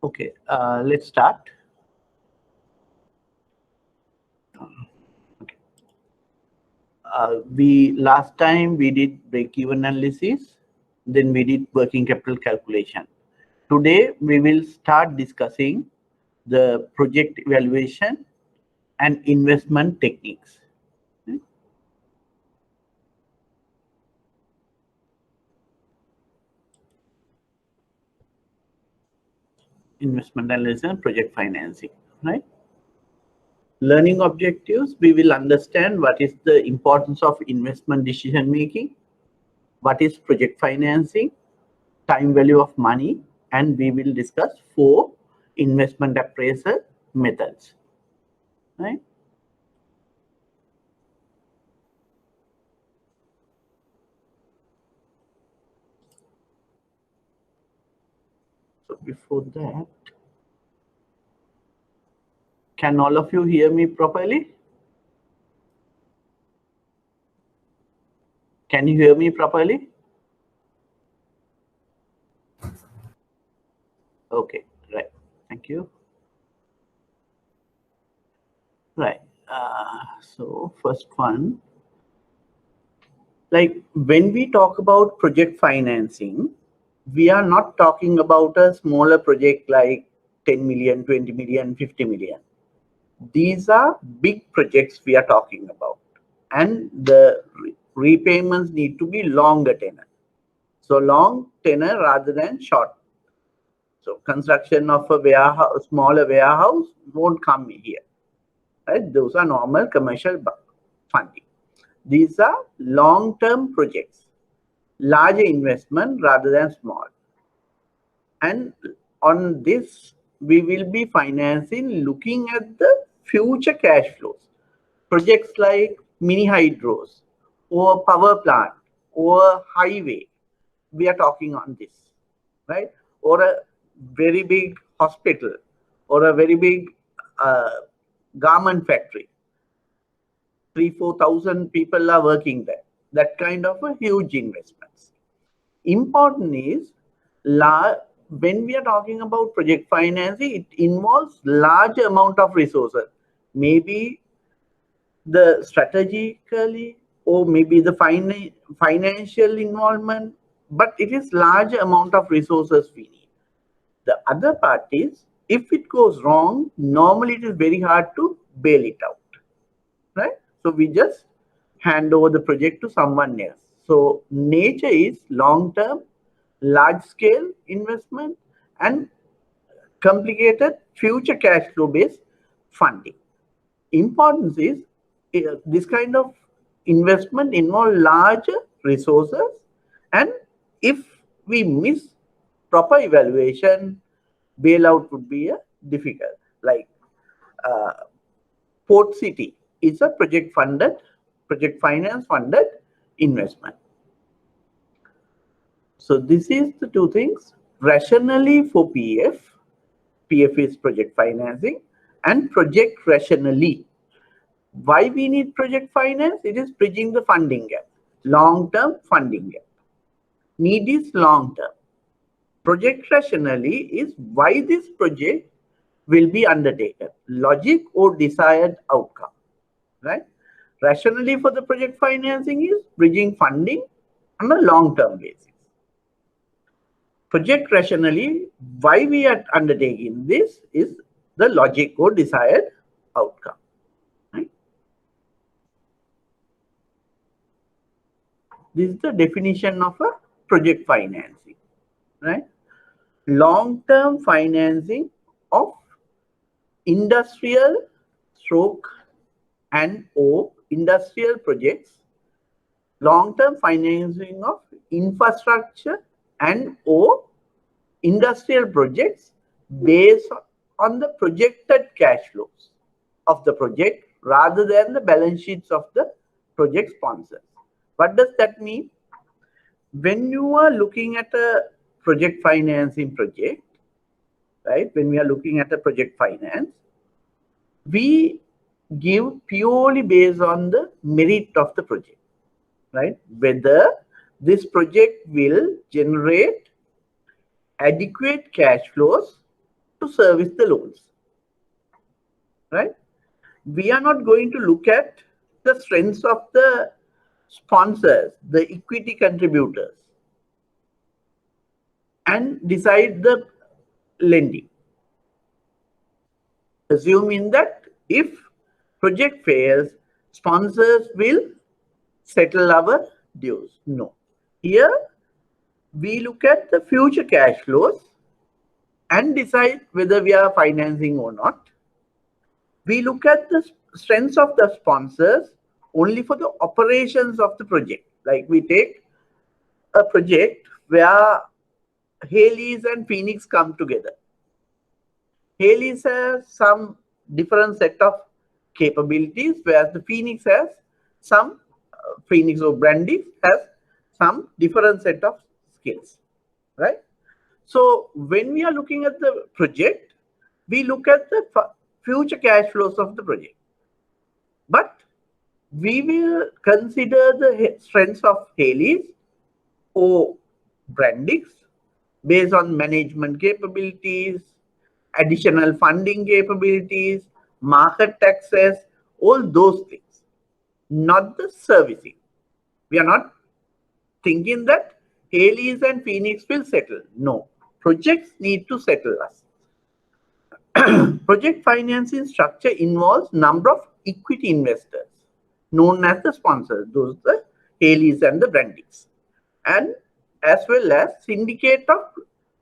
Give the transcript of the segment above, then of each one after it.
Okay, let's start. Okay. Last time we did break-even analysis, then we did working capital calculation. Today we will start discussing the project evaluation and investment techniques. Investment analysis and project financing, right? Learning objectives, we will understand what is the importance of investment decision making, what is project financing, time value of money, and we will discuss 4 investment appraisal methods, right? So before that, can all of you hear me properly? Can you hear me properly? Okay, right. Thank you. Right. So first one, like when we talk about project financing, we are not talking about a smaller project like 10 million, 20 million, 50 million. These are big projects we are talking about, and the repayments need to be longer tenor. So long tenor rather than short. So construction of a warehouse, smaller warehouse won't come here, right? Those are normal commercial funding. These are long-term projects, larger investment rather than small. And on this, we will be financing looking at the future cash flows. Projects like mini hydros or power plant or highway, we are talking on this, right? Or a very big hospital or a very big garment factory. 3,000-4,000 people are working there. That kind of a huge investments. Important is when we are talking about project financing, it involves large amount of resources. Maybe the strategically or maybe the financial involvement, but it is large amount of resources we need. The other part is, if it goes wrong, normally it is very hard to bail it out, right? So we just hand over the project to someone else. So nature is long-term, large-scale investment and complicated future cash flow based funding. Importance is this kind of investment involve larger resources, and if we miss proper evaluation, bailout would be difficult. Like Port City is a project finance funded investment. So this is the two things. Rationally for PF is project financing, and project rationally. Why we need project finance? It is bridging the funding gap, long-term funding gap. Need is long-term. Project rationally is why this project will be undertaken, logic or desired outcome, right? Rationally for the project financing is bridging funding on a long-term basis. Project rationally, why we are undertaking this is the logic or desired outcome. Right? This is the definition of a project financing, right? Long-term financing of industrial stroke and or industrial projects, long-term financing of infrastructure and or industrial projects based on the projected cash flows of the project rather than the balance sheets of the project sponsors. What does that mean? When you are looking at a project financing project, right? When we are looking at a project finance, we give purely based on the merit of the project, right? Whether this project will generate adequate cash flows to service the loans, right? We are not going to look at the strengths of the sponsors, the equity contributors, and decide the lending, assuming that if project fails, sponsors will settle our dues. No. Here, we look at the future cash flows and decide whether we are financing or not. We look at the strengths of the sponsors only for the operations of the project. Like we take a project where Hales and Phoenix come together. Hales has some different set of capabilities, whereas the Phoenix has some, Phoenix or Brandix has some different set of skills, right? So when we are looking at the project, we look at the future cash flows of the project. But we will consider the strengths of Hales or Brandix based on management capabilities, additional funding capabilities, market access, all those things, not the servicing. We are not thinking that Hales and Phoenix will settle. No, projects need to settle us. Project financing structure involves number of equity investors known as the sponsors, those the Hales and the Brandix, and as well as syndicate of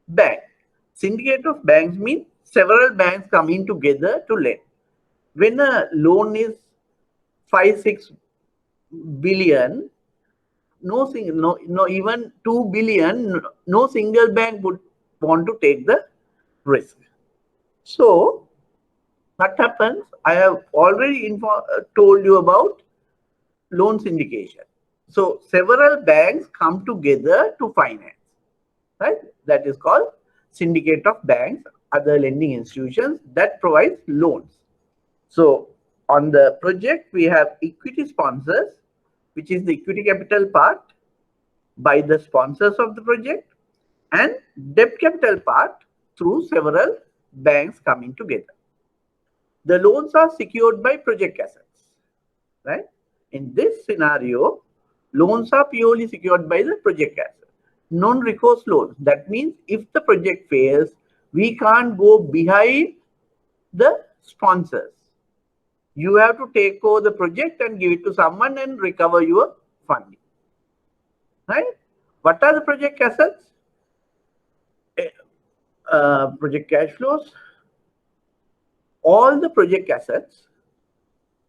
banks. Syndicate of banks means several banks coming together to lend. When a loan is 5-6 billion, no, even 2 billion, no single bank would want to take the risk. So what happens? I have already told you about loan syndication. So several banks come together to finance, right? That is called syndicate of banks, other lending institutions that provides loans. So on the project, we have equity sponsors, which is the equity capital part by the sponsors of the project, and debt capital part through several banks coming together. The loans are secured by project assets, right? In this scenario, loans are purely secured by the project assets. Non-recourse loans, that means if the project fails, we can't go behind the sponsors. You have to take over the project and give it to someone and recover your funding, right? What are the project assets? Project cash flows. All the project assets,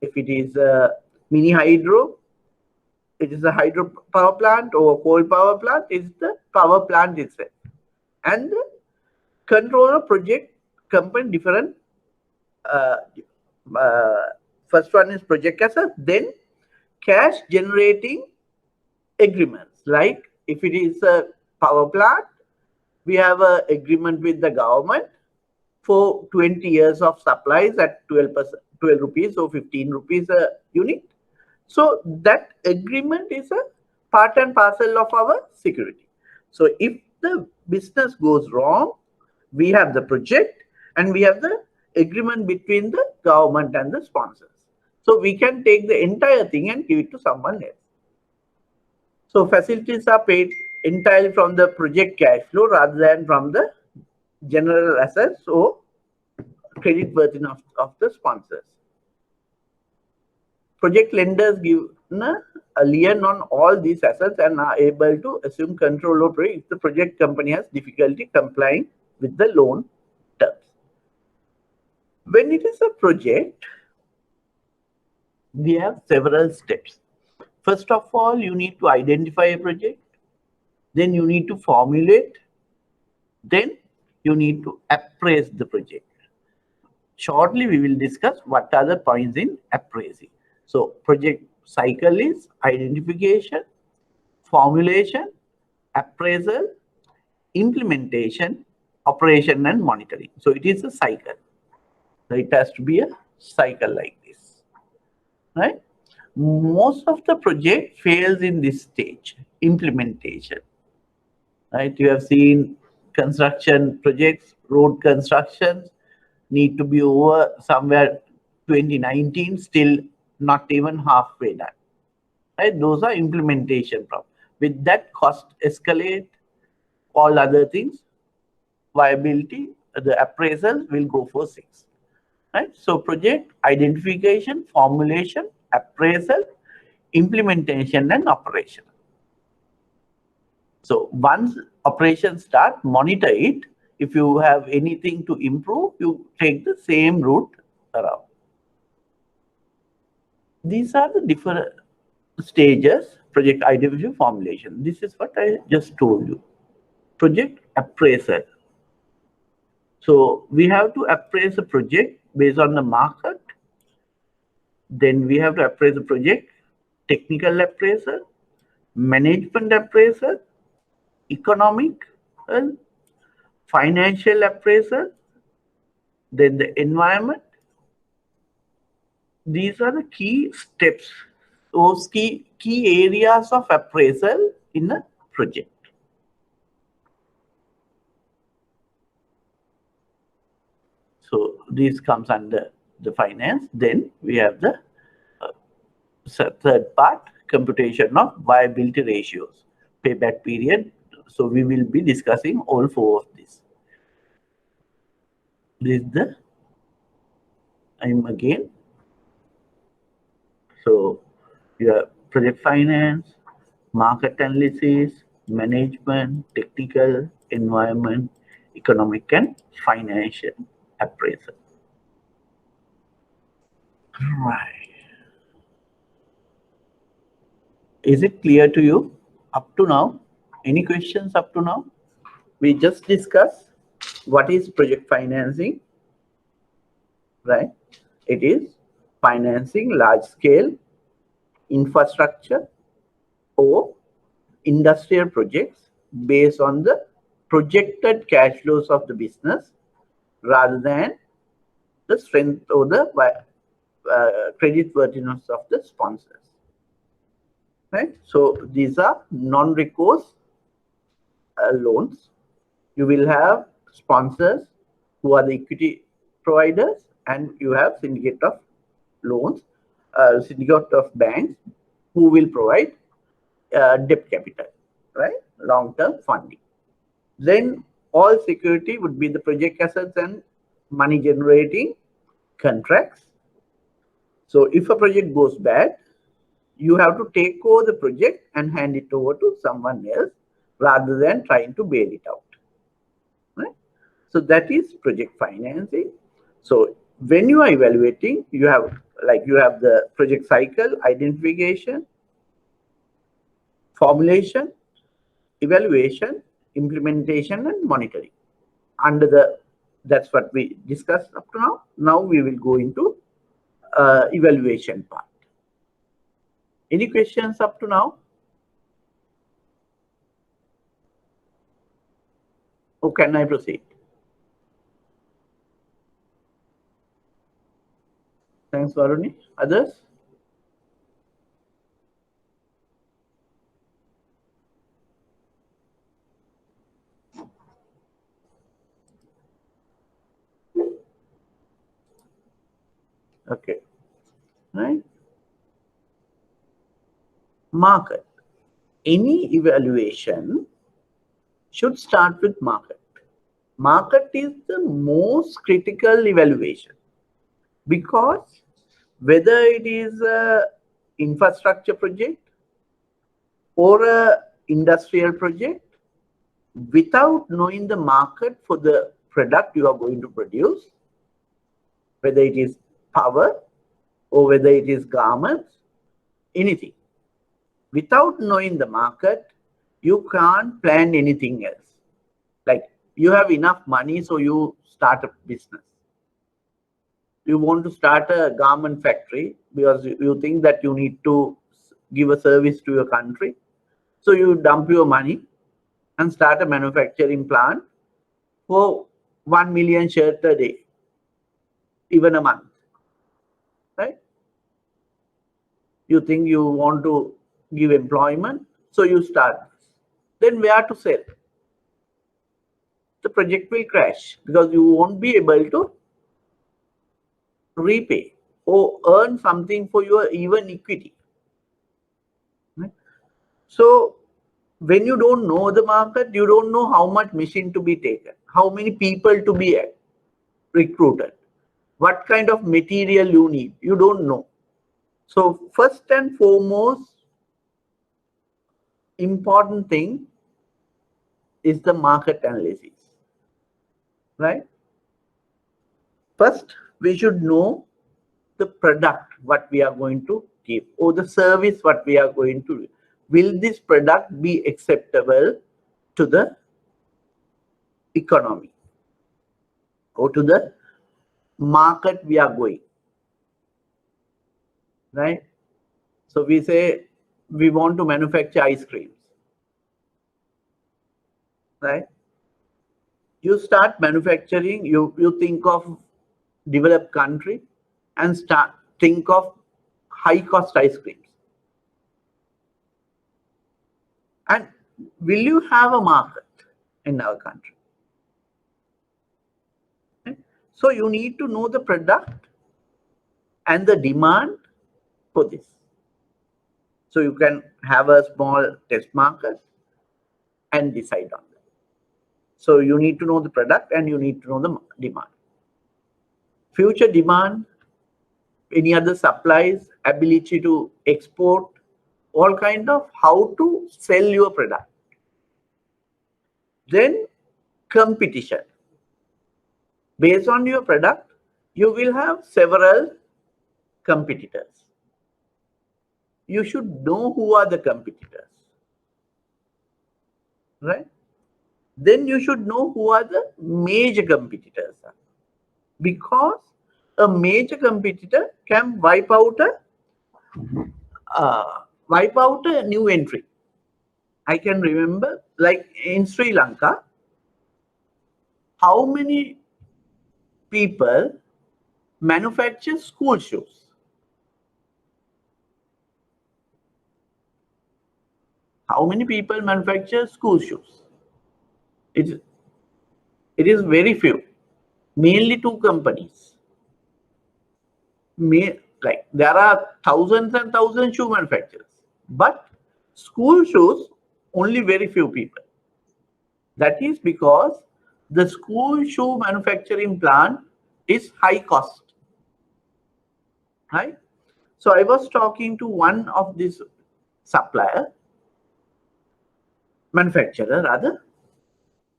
if it is a mini hydro, it is a hydro power plant or a coal power plant, is the power plant itself. And the controller project company different. First one is project assets, then cash generating agreements. Like if it is a power plant, we have an agreement with the government for 20 years of supplies at 12 rupees or 15 rupees a unit. So that agreement is a part and parcel of our security. So if the business goes wrong, we have the project and we have the agreement between the government and the sponsors. So we can take the entire thing and give it to someone else. So facilities are paid entirely from the project cash flow rather than from the general assets or credit worthiness of the sponsors. Project lenders give a lien on all these assets and are able to assume control over it if the project company has difficulty complying with the loan terms. When it is a project, we have several steps. First of all, you need to identify a project. Then you need to formulate. Then you need to appraise the project. Shortly, we will discuss what are the points in appraising. So project cycle is identification, formulation, appraisal, implementation, operation and monitoring. So it is a cycle. So it has to be a cycle like this, right? Most of the project fails in this stage, implementation, right? You have seen construction projects, road constructions need to be over somewhere 2019, still not even halfway done. Right? Those are implementation problems. With that, cost escalate, all other things, viability, the appraisal will go for 6. Right? So project identification, formulation, appraisal, implementation, and operation. So once operations start, monitor it. If you have anything to improve, you take the same route around. These are the different stages, project identification, formulation. This is what I just told you. Project appraisal. So we have to appraise a project based on the market. Then we have to appraise the project, technical appraisal, management appraisal, economic and financial appraisal, then the environment. These are the key steps, those key areas of appraisal in a project. So this comes under the finance. Then we have the third part, computation of viability ratios, payback period. So we will be discussing all 4 of these. This is the again. So you have project finance, market analysis, management, technical, environment, economic, and financial appraisal. Right. Is it clear to you up to now? Any questions up to now? We just discussed what is project financing, right? It is financing large scale infrastructure or industrial projects based on the projected cash flows of the business rather than the strength or the credit worthiness of the sponsors. Right? So these are non-recourse loans. You will have sponsors who are the equity providers, and you have syndicate of loans, syndicate of banks who will provide debt capital, right? Long-term funding. Then all security would be the project assets and money generating contracts. So if a project goes bad, you have to take over the project and hand it over to someone else rather than trying to bail it out. Right? So that is project financing. So when you are evaluating, you have the project cycle, identification, formulation, evaluation, implementation, and monitoring. That's what we discussed up to now. Now we will go into evaluation part. Any questions up to now? Or can I proceed? Thanks, Varuni. Others? Okay. Right. Market. Any evaluation should start with market. Market is the most critical evaluation because whether it is an infrastructure project or an industrial project, without knowing the market for the product you are going to produce, whether it is power or whether it is garments, anything, without knowing the market, you can't plan anything else. Like you have enough money, so you start a business. You want to start a garment factory because you think that you need to give a service to your country. So you dump your money and start a manufacturing plant for 1 million shirts a day, even a month, right? You think you want to give employment, so you start. Then where to sell? the project will crash because you won't be able to repay or earn something for your even equity. Right? So when you don't know the market, you don't know how much machine to be taken, how many people to be recruited, what kind of material you need, you don't know. So first and foremost important thing is the market analysis, right? First, we should know the product what we are going to give or the service what we are going to do. Will this product be acceptable to the economy or to the market we are going, right? So we say we want to manufacture ice creams, right? You start manufacturing, you think of developed country and think of high cost ice creams. And will you have a market in our country? Okay? So you need to know the product and the demand for this. So you can have a small test market and decide on that. So you need to know the product and you need to know the demand. Future demand, any other supplies, ability to export, all kind of how to sell your product. Then competition. Based on your product, you will have several competitors. You should know who are the competitors, right? Then you should know who are the major competitors, because a major competitor can wipe out a new entry. I can remember, like in Sri Lanka, how many people manufacture school shoes? How many people manufacture school shoes? It is very few. Mainly two companies. Like there are thousands and thousands shoe manufacturers, but school shoes only very few people. That is because the school shoe manufacturing plant is high cost, right? So I was talking to one of these manufacturer rather,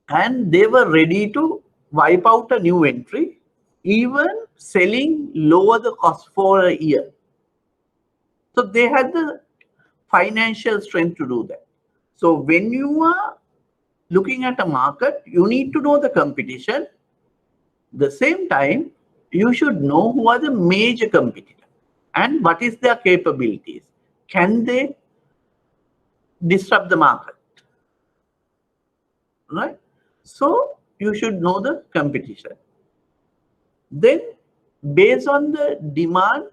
and they were ready to wipe out a new entry, even selling lower the cost for a year. So they had the financial strength to do that. So when you are looking at a market, you need to know the competition. The same time, you should know who are the major competitors and what is their capabilities. Can they disrupt the market, right? So you should know the competition. Then based on the demand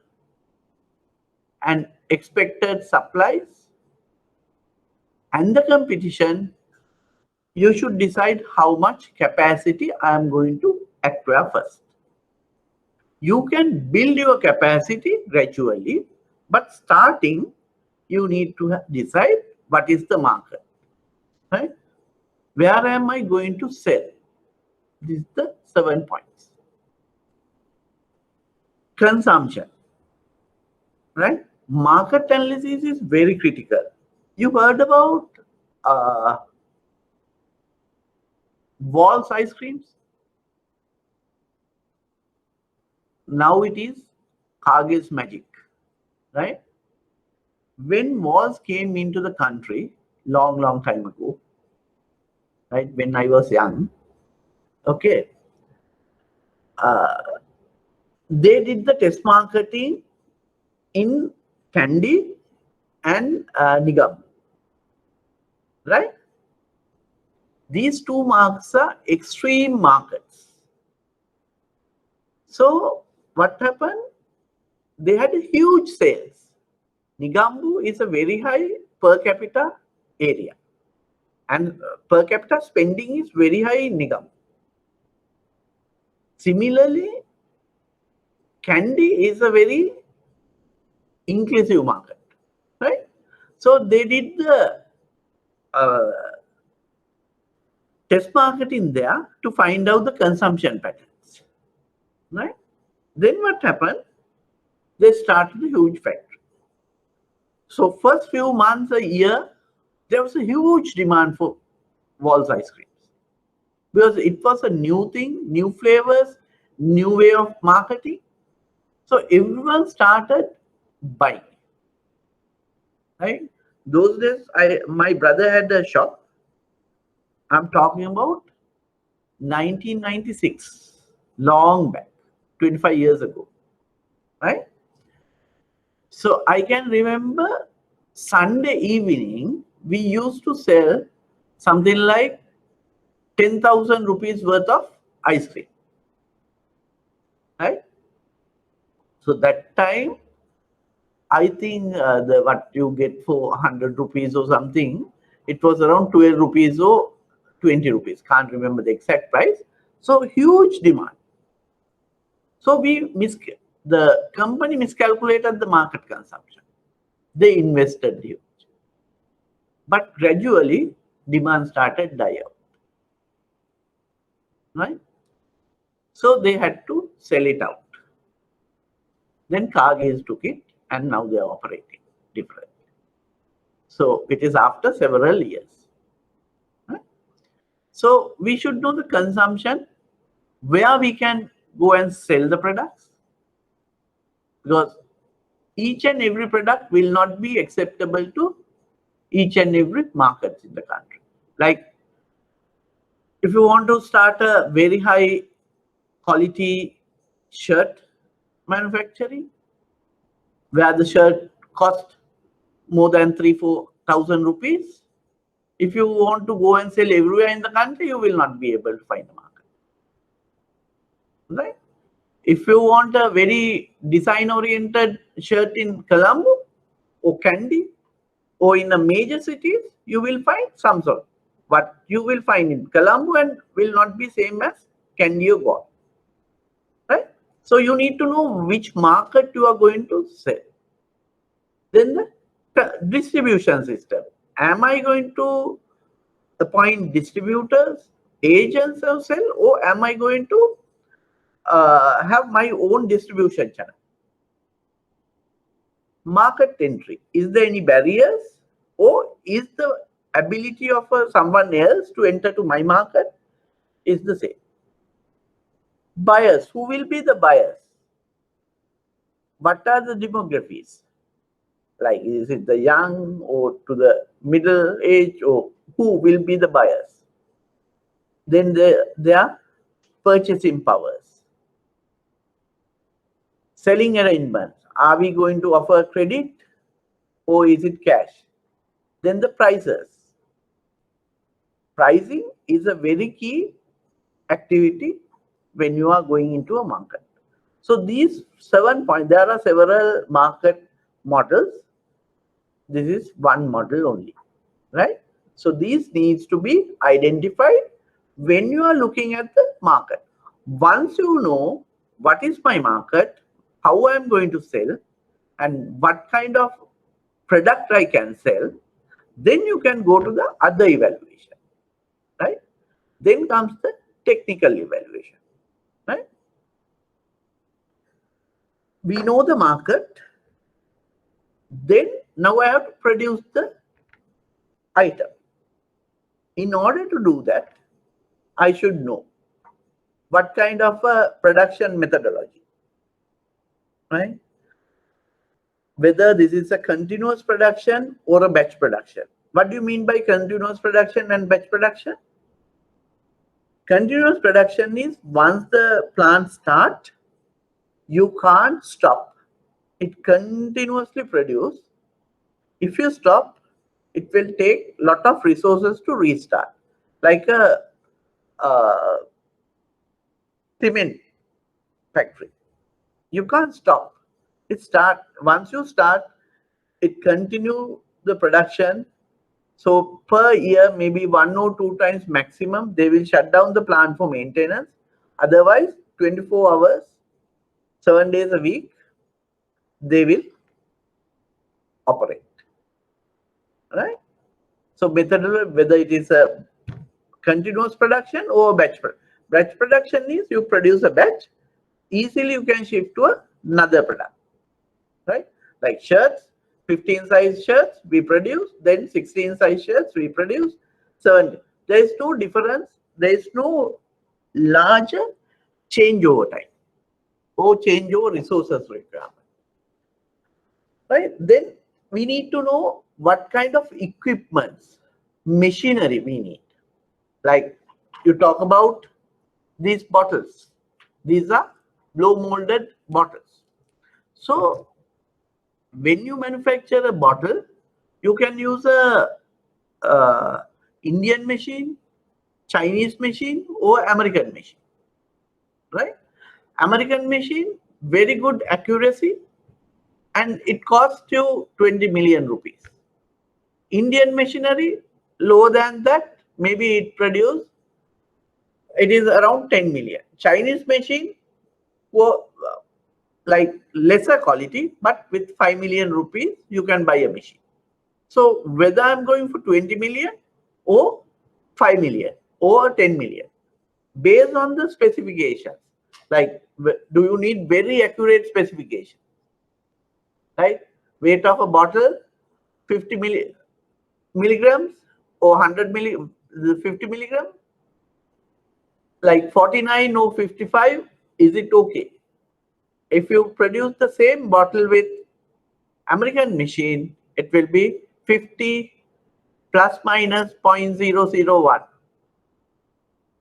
and expected supplies and the competition, you should decide how much capacity I am going to acquire first. You can build your capacity gradually, but starting, you need to decide what is the market, right? Where am I going to sell? These are the 7 points. Consumption, right? Market analysis is very critical. You heard about Wall's ice creams? Now it is Cargill's Magic, right? When Wall's came into the country long time ago, right? When I was young, okay, they did the test marketing in Kandy and Nigam, right? These two markets are extreme markets. So what happened? They had huge sales. Nigambu is a very high per capita area, and per capita spending is very high in Nigambu. Similarly, candy is a very inclusive market, right? So they did the test market in there to find out the consumption patterns, right? Then what happened? They started a huge factory. So first few months, a year, there was a huge demand for Walls ice creams because it was a new thing, new flavors, new way of marketing. So everyone started buying, right? Those days, my brother had a shop. I'm talking about 1996, long back, 25 years ago, right? So I can remember Sunday evening, we used to sell something like 10,000 rupees worth of ice cream, right? So that time, I think the what you get for 100 rupees or something, it was around 12 rupees or 20 rupees. Can't remember the exact price. So huge demand. So the company miscalculated the market consumption. They invested huge. But gradually, demand started die out, right? So they had to sell it out. Then Cargill took it, and now they are operating differently. So it is after several years. Right? So we should know the consumption, where we can go and sell the products, because each and every product will not be acceptable to each and every market in the country. Like if you want to start a very high quality shirt manufacturing, where the shirt cost more than 3,000-4,000 rupees, if you want to go and sell everywhere in the country, you will not be able to find a market, right? If you want a very design-oriented shirt in Colombo or Kandy or in the major cities, you will find some sort. What you will find in Colombo and will not be same as Kandy or Goa, right? So you need to know which market you are going to sell. Then the distribution system. Am I going to appoint distributors, agents of sell, or am I going to have my own distribution channel? Market entry. Is there any barriers, or is the ability of someone else to enter to my market is the same? Buyers. Who will be the buyers? What are the demographies? Like, is it the young or to the middle age, or who will be the buyers? Then their purchasing powers. Selling arrangements. Are we going to offer credit or is it cash? Then the prices. Pricing is a very key activity when you are going into a market. So these 7 points, there are several market models. This is one model only, right? So these needs to be identified when you are looking at the market. Once you know what is my market, how I am going to sell, and what kind of product I can sell, then you can go to the other evaluation, right? Then comes the technical evaluation, right? We know the market. Then now I have to produce the item. In order to do that, I should know what kind of a production methodology, right? Whether this is a continuous production or a batch production. What do you mean by continuous production and batch production? Continuous production is once the plant starts, you can't stop. It continuously produces. If you stop, it will take a lot of resources to restart. Like a cement factory. You can't stop. Once you start, it continue the production. So per year, maybe 1 or 2 times maximum, they will shut down the plant for maintenance. Otherwise, 24 hours, 7 days a week, they will operate, right? So methodology, whether it is a continuous production or batch production. Batch production is you produce a batch, easily you can shift to another product, right? Like shirts, 15 size shirts we produce, then 16 size shirts we produce, 7. There is no difference, there is no larger changeover time or changeover resources requirement, right? Then we need to know what kind of equipments, machinery we need. Like you talk about these bottles, these are blow molded bottles. So when you manufacture a bottle, you can use a Indian machine, Chinese machine, or American machine, right? American machine, very good accuracy, and it costs you 20 million rupees. Indian machinery, lower than that, maybe it is around 10 million. Chinese machine, like lesser quality, but with 5 million rupees, you can buy a machine. So whether I'm going for 20 million or 5 million or 10 million, based on the specifications, like do you need very accurate specification, right? Weight of a bottle, 50 milligrams or 100 50 milligram, like 49 or 55, is it okay? If you produce the same bottle with American machine, it will be 50 plus minus 0.001,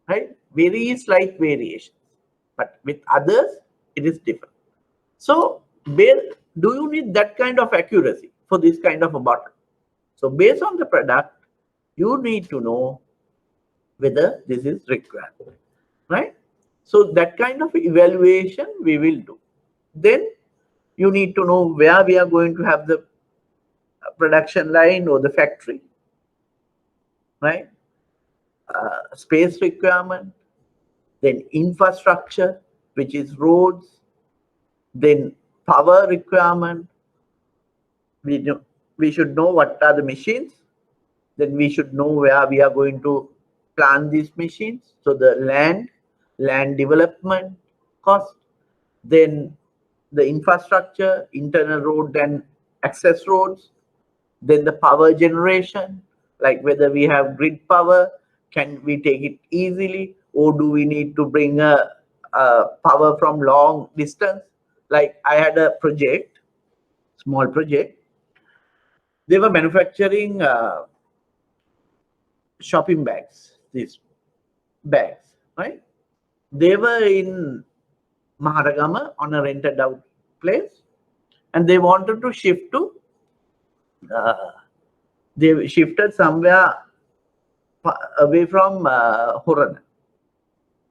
right? Very slight variations, but with others, it is different. So do you need that kind of accuracy for this kind of a bottle? So based on the product, you need to know whether this is required, right? So that kind of evaluation we will do. Then you need to know where we are going to have the production line or the factory, right? Space requirement, then infrastructure, which is roads, then power requirement. We should know what are the machines, then we should know where we are going to plant these machines. So the land development cost, then the infrastructure, internal road and access roads, then the power generation, like whether we have grid power, can we take it easily, or do we need to bring a power from long distance? Like I had a project, small project, they were manufacturing shopping bags, these bags, right? They were in Maharagama on a rented out place, and they wanted to shift to they shifted somewhere away from Horana,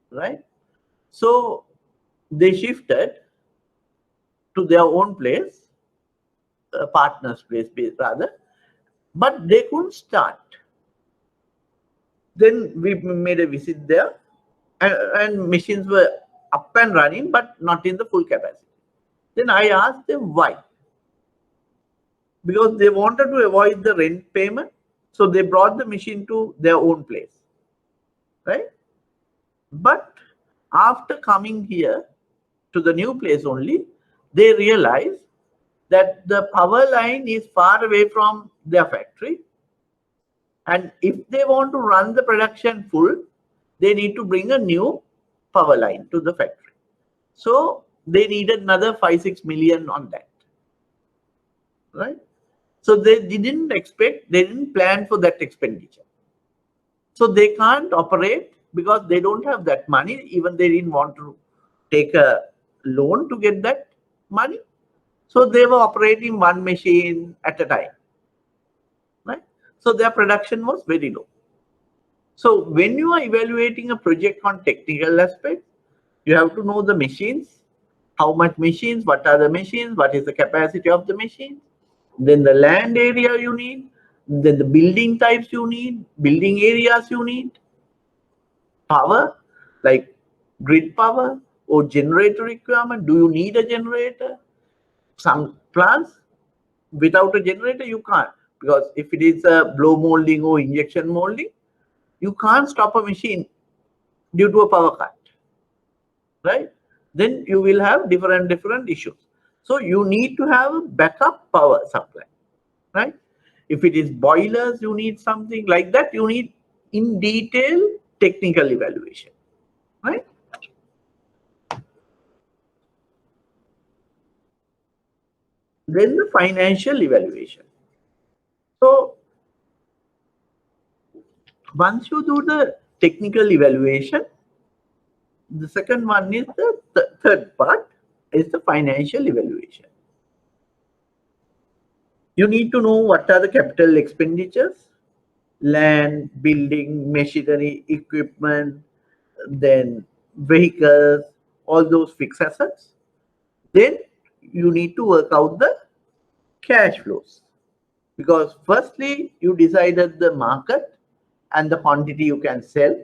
right? So they shifted to their own place, partner's place rather, but they couldn't start. Then we made a visit there, and machines were up and running, but not in the full capacity. Then I asked them why. Because they wanted to avoid the rent payment, so they brought the machine to their own place, right? But after coming here to the new place only, they realized that the power line is far away from their factory, and if they want to run the production full, they need to bring a new power line to the factory. So they needed another 5-6 million on that, right? So they didn't expect, they didn't plan for that expenditure. So they can't operate because they don't have that money. Even they didn't want to take a loan to get that money. So they were operating one machine at a time, right? So their production was very low. So when you are evaluating a project on technical aspects, you have to know the machines, how much machines, what are the machines, what is the capacity of the machines, then the land area you need, then the building types you need, building areas you need, power, like grid power or generator requirement. Do you need a generator? Some plants, without a generator, you can't, because if it is a blow molding or injection molding, you can't stop a machine due to a power cut, right? Then you will have different issues. So you need to have a backup power supply, right? If it is boilers, you need something like that. You need in detail technical evaluation, right? Then the financial evaluation. So once you do the technical evaluation, the second one is the third part is the financial evaluation. You need to know what are the capital expenditures, land, building, machinery, equipment, then vehicles, all those fixed assets. Then you need to work out the cash flows, because firstly you decided the market and the quantity you can sell.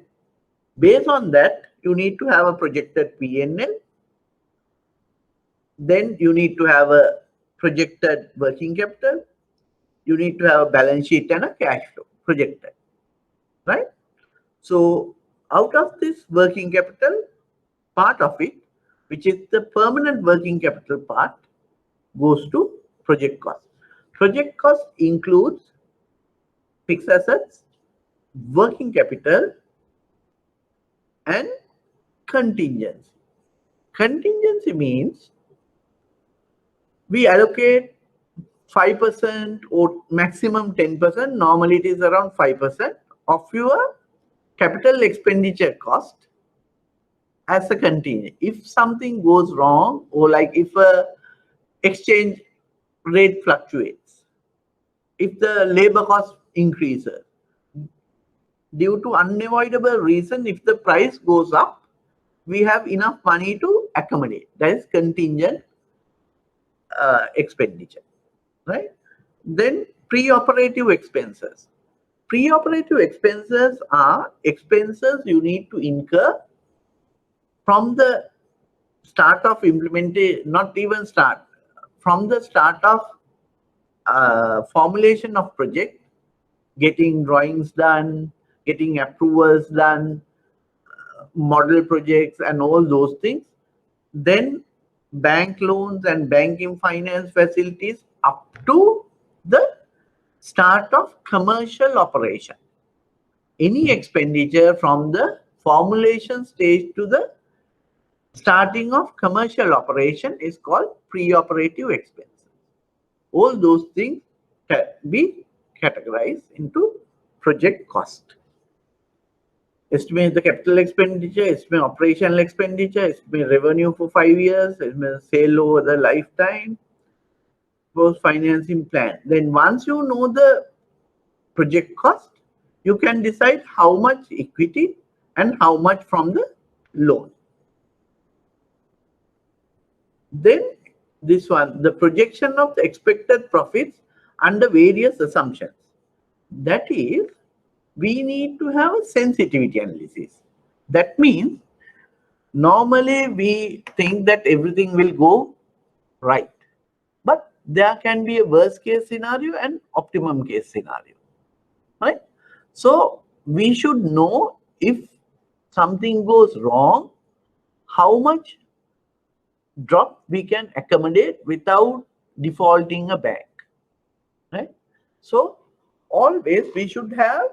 Based on that, you need to have a projected P&L. Then you need to have a projected working capital. You need to have a balance sheet and a cash flow projected, right? So out of this working capital, part of it, which is the permanent working capital part, goes to project cost. Project cost includes fixed assets, working capital, and contingency. Contingency means we allocate 5% or maximum 10%. Normally it is around 5% of your capital expenditure cost as a contingent. If something goes wrong, or like if a exchange rate fluctuates, if the labor cost increases, due to unavoidable reason, if the price goes up, we have enough money to accommodate. That is contingent expenditure, right? Then pre-operative expenses. Pre-operative expenses are expenses you need to incur from the start of implementation, not even start, from the start of formulation of project, getting drawings done, getting approvals done, model projects and all those things. Then bank loans and banking finance facilities up to the start of commercial operation. Any expenditure from the formulation stage to the starting of commercial operation is called pre-operative expenses. All those things can be categorized into project cost. Estimate the capital expenditure, estimate operational expenditure, estimate revenue for 5 years, estimate sale over the lifetime, post financing plan. Then once you know the project cost, you can decide how much equity and how much from the loan. Then this one, the projection of the expected profits under various assumptions. That is, we need to have a sensitivity analysis. That means normally we think that everything will go right, but there can be a worst case scenario and optimum case scenario, right? So we should know if something goes wrong, how much drop we can accommodate without defaulting a bank, right? So always we should have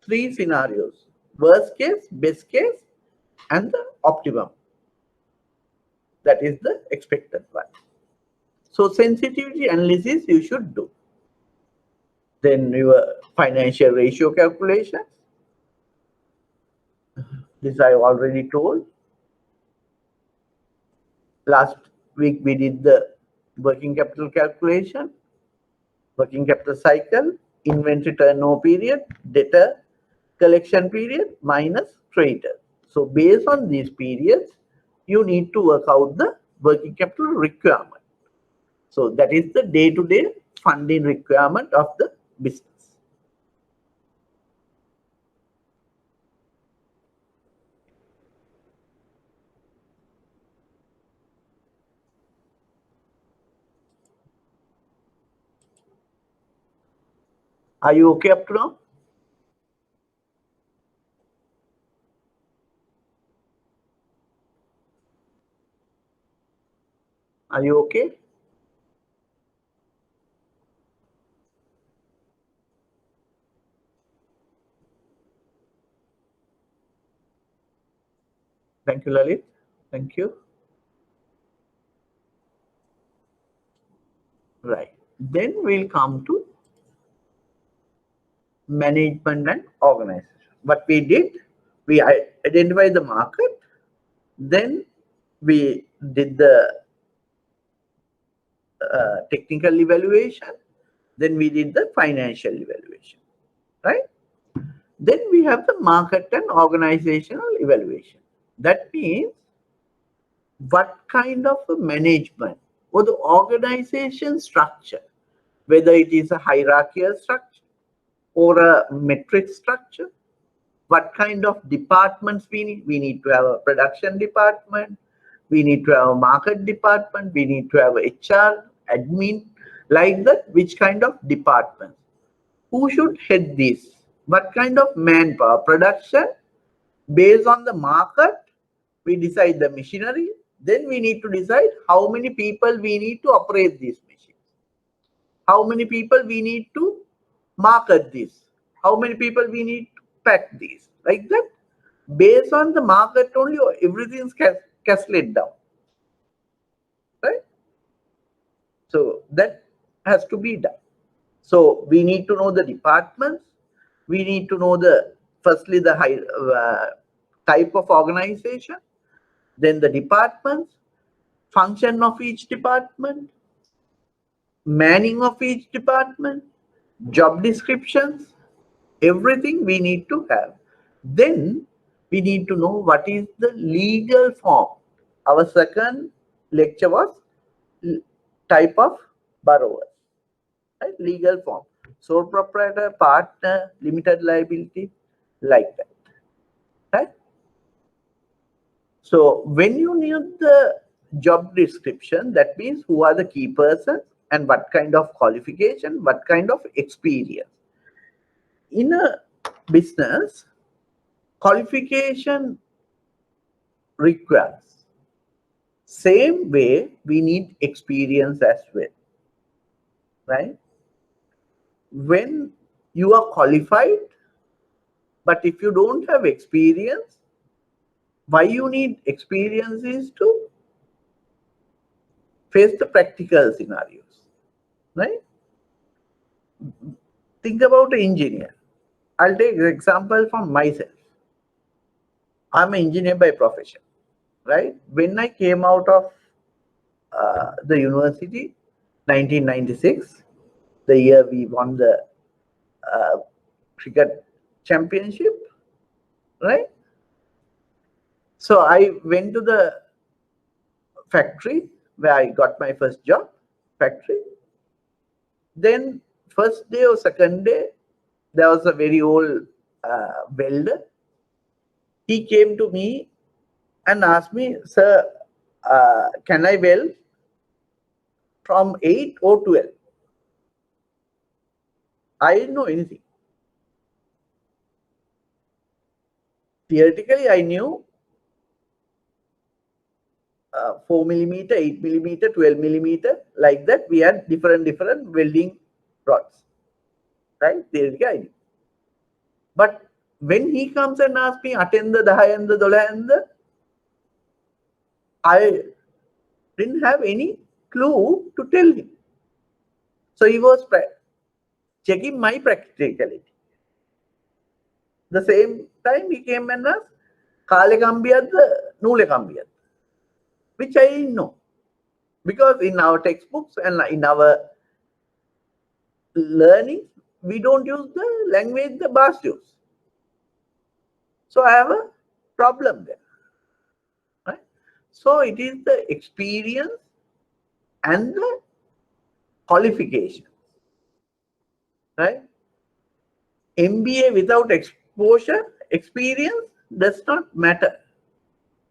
3 scenarios: worst case, best case, and the optimum. That is the expected one. So sensitivity analysis you should do. Then your financial ratio calculations. This I already told. Last week we did the working capital calculation, working capital cycle, inventory turnover period, debtor collection period minus creditor. So based on these periods, you need to work out the working capital requirement. So that is the day-to-day funding requirement of the business. Are you okay up to now? Are you okay? Thank you, Lalit. Thank you. Right. Then we'll come to management and organization. What we did, we identified the market, then we did the technical evaluation, then we did the financial evaluation, right? Then we have the market and organizational evaluation. That means what kind of a management or the organization structure, whether it is a hierarchical structure or a metric structure, what kind of departments we need. We need to have a production department, we need to have a market department, we need to have a HR, admin, like that. Which kind of departments? Who should head this? What kind of manpower? Production, based on the market, we decide the machinery. Then we need to decide how many people we need to operate these machines. How many people we need to market this? How many people we need to pack these? Like that. Based on the market only, everything is cascaded down. Right? So that has to be done. So we need to know the departments. We need to know the firstly the type of organization, then the departments, function of each department, manning of each department, job descriptions, everything we need to have. Then we need to know what is the legal form. Our second lecture was type of borrowers, right? Legal form, sole proprietor, partner, limited liability, like that, right? So when you need the job description, that means who are the key persons and what kind of qualification, what kind of experience. In a business, qualification requires. Same way, we need experience as well, right? When you are qualified, but if you don't have experience, why you need experience is to face the practical scenarios, right? Think about an engineer. I'll take an example from myself. I'm an engineer by profession, right? When I came out of the university, 1996, the year we won the cricket championship, right? So I went to the factory where I got my first job, factory. Then first day or second day, there was a very old welder. He came to me and asked me, sir, can I weld from 8 or 12? I didn't know anything. Theoretically, I knew 4 millimeter, 8 millimeter, 12 millimeter, like that. We had different welding rods, right? Theoretically, I knew. But when he comes and asks me, attend the 10 and the 12 and the, I didn't have any clue to tell him. So he was checking my practicality. The same time he came and asked, Kale Kambiyadda, Nule Kambiyadda, which I didn't know. Because in our textbooks and in our learning, we don't use the language the Bas use. So I have a problem there. Right? So it is the experience and the qualification. Right? MBA without exposure, experience does not matter.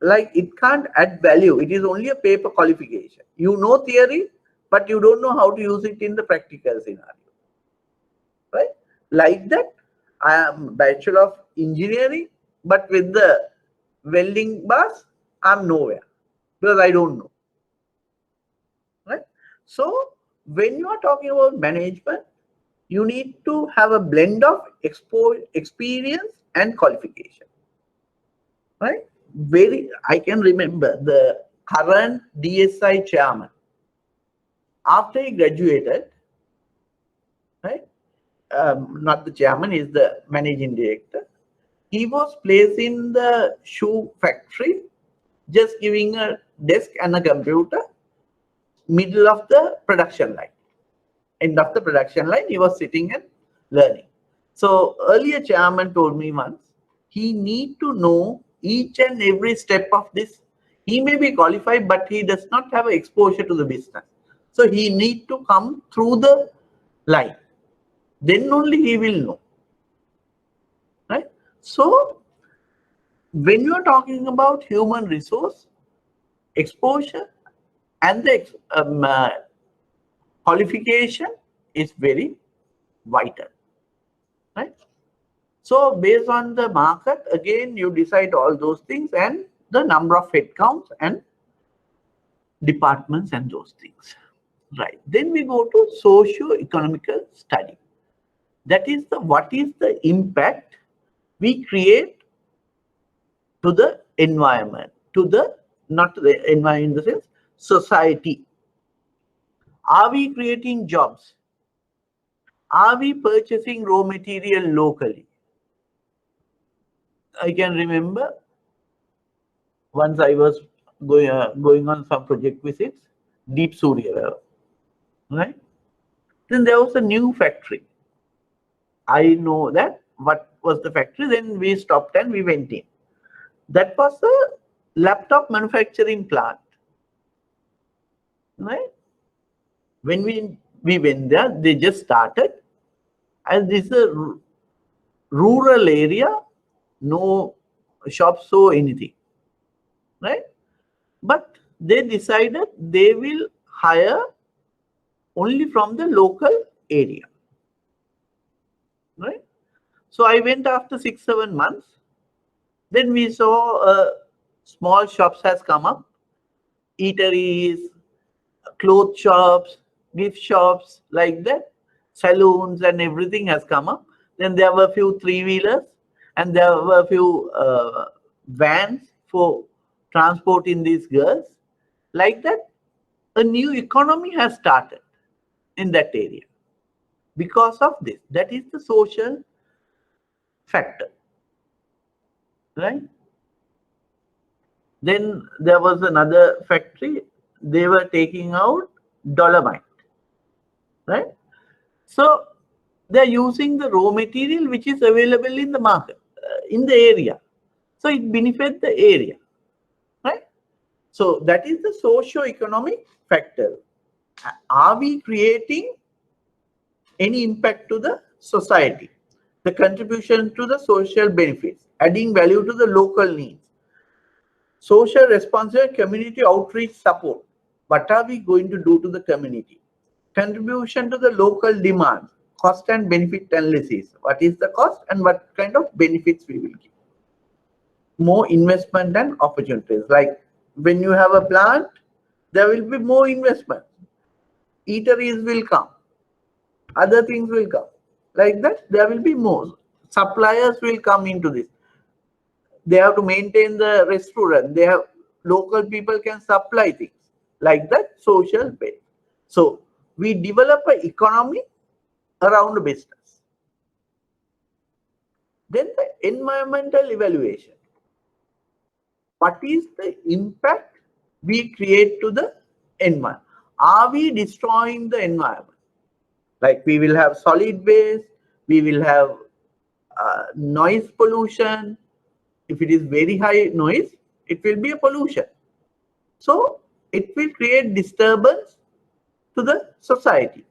Like it can't add value. It is only a paper qualification. You know theory, but you don't know how to use it in the practical scenario. Right? Like that, I am Bachelor of Engineering, but with the welding bars, I'm nowhere because I don't know. Right? So when you are talking about management, you need to have a blend of experience and qualification. Right? I can remember the current DSI chairman. After he graduated, right? Not the chairman, is the managing director. He was placed in the shoe factory, just giving a desk and a computer, middle of the production line. End of the production line, he was sitting and learning. So earlier chairman told me once, he need to know each and every step of this. He may be qualified, but he does not have exposure to the business. So he need to come through the line. Then only he will know. Right? So when you are talking about human resource, exposure and the qualification is very vital. Right? So based on the market, again, you decide all those things and the number of headcounts and departments and those things. Right. Then we go to socio-economical study. That is what is the impact we create to the environment, not to the environment in the sense, society. Are we creating jobs? Are we purchasing raw material locally? I can remember once I was going on some project visits, Deep Surya, right? Then there was a new factory. I know that what was the factory. Then we stopped and we went in. That was a laptop manufacturing plant, right? When we went there, they just started, and this is a rural area, no shops or anything, right? But they decided they will hire only from the local area, right? So I went after 6-7 months. Then we saw small shops has come up, eateries, clothes shops, gift shops, like that, saloons and everything has come up. Then there were a few three-wheelers and there were a few vans for transporting these girls. Like that, a new economy has started in that area because of this. That is the social factor, right? Then there was another factory, they were taking out dolomite, right? So they're using the raw material which is available in the market, in the area. So it benefits the area, right? So that is the socio-economic factor. Are we creating any impact to the society? The contribution to the social benefits, adding value to the local needs. Social responsibility, community outreach support. What are we going to do to the community? Contribution to the local demand, cost and benefit analysis. What is the cost and what kind of benefits we will give? More investment and opportunities. Like when you have a plant, there will be more investment. Eateries will come. Other things will come. Like that, there will be more. Suppliers will come into this. They have to maintain the restaurant. They have local people can supply things. Like that, social base. So we develop an economy around business. Then the environmental evaluation. What is the impact we create to the environment? Are we destroying the environment? Like we will have solid waste, we will have noise pollution. If it is very high noise, it will be a pollution. So it will create disturbance to the society.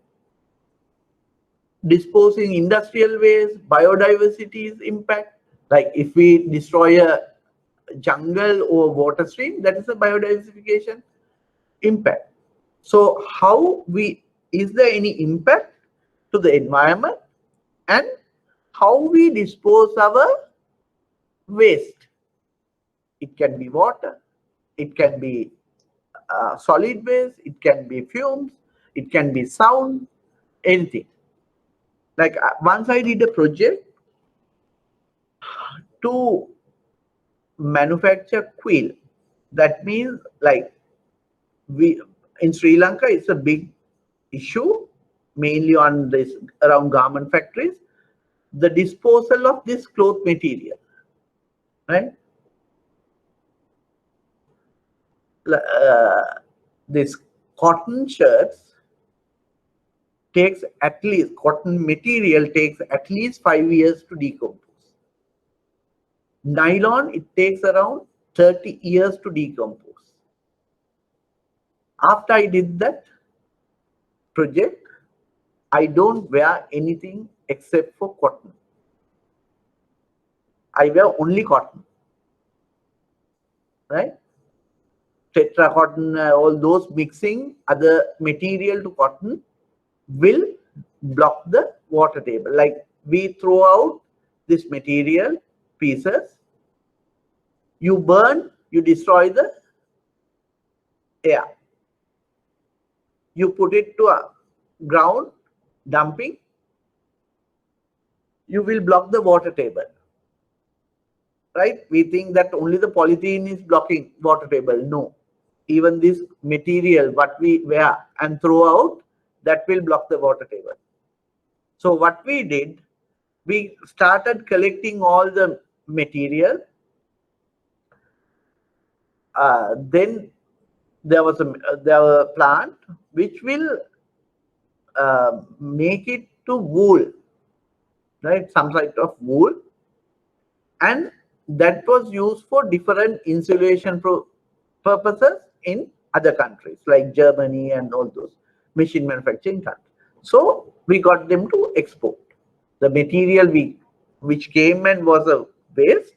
Disposing industrial waste, biodiversity's impact. Like if we destroy a jungle or water stream, that is a biodiversification impact. So is there any impact to the environment and how we dispose our waste. It can be water, it can be solid waste, it can be fumes, it can be sound, anything. Like once I did a project to manufacture quill. That means like we in Sri Lanka, it's a big issue, mainly on this around garment factories, the disposal of this cloth material, right? This cotton shirts takes at least, cotton material takes at least 5 years to decompose. Nylon, it takes around 30 years to decompose. After I did that project, I don't wear anything except for cotton. I wear only cotton, right? Tetra cotton, all those mixing other material to cotton will block the water table. Like we throw out this material pieces, you burn, you destroy the air. You put it to a ground, dumping, you will block the water table. Right? We think that only the polythene is blocking water table. No. Even this material, what we wear and throw out, that will block the water table. So what we did, we started collecting all the material. Then there was a plant which will make it to wool, right? Some type of wool, and that was used for different insulation purposes in other countries like Germany and all those machine manufacturing countries. So we got them to export the material which came and was a waste.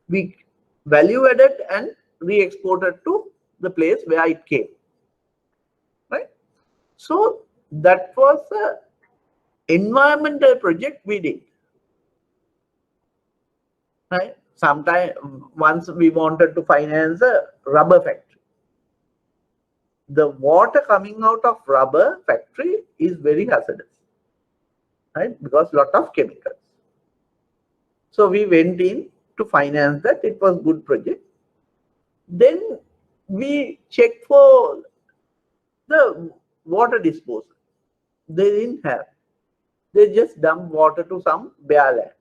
We value added and re-exported to the place where it came, right? So that was a environmental project we did, right? Sometime once we wanted to finance a rubber factory. The water coming out of rubber factory is very hazardous, right? Because lot of chemicals. So we went in to finance that. It was good project. Then we checked for the water disposal. They didn't have. They just dump water to some bare land.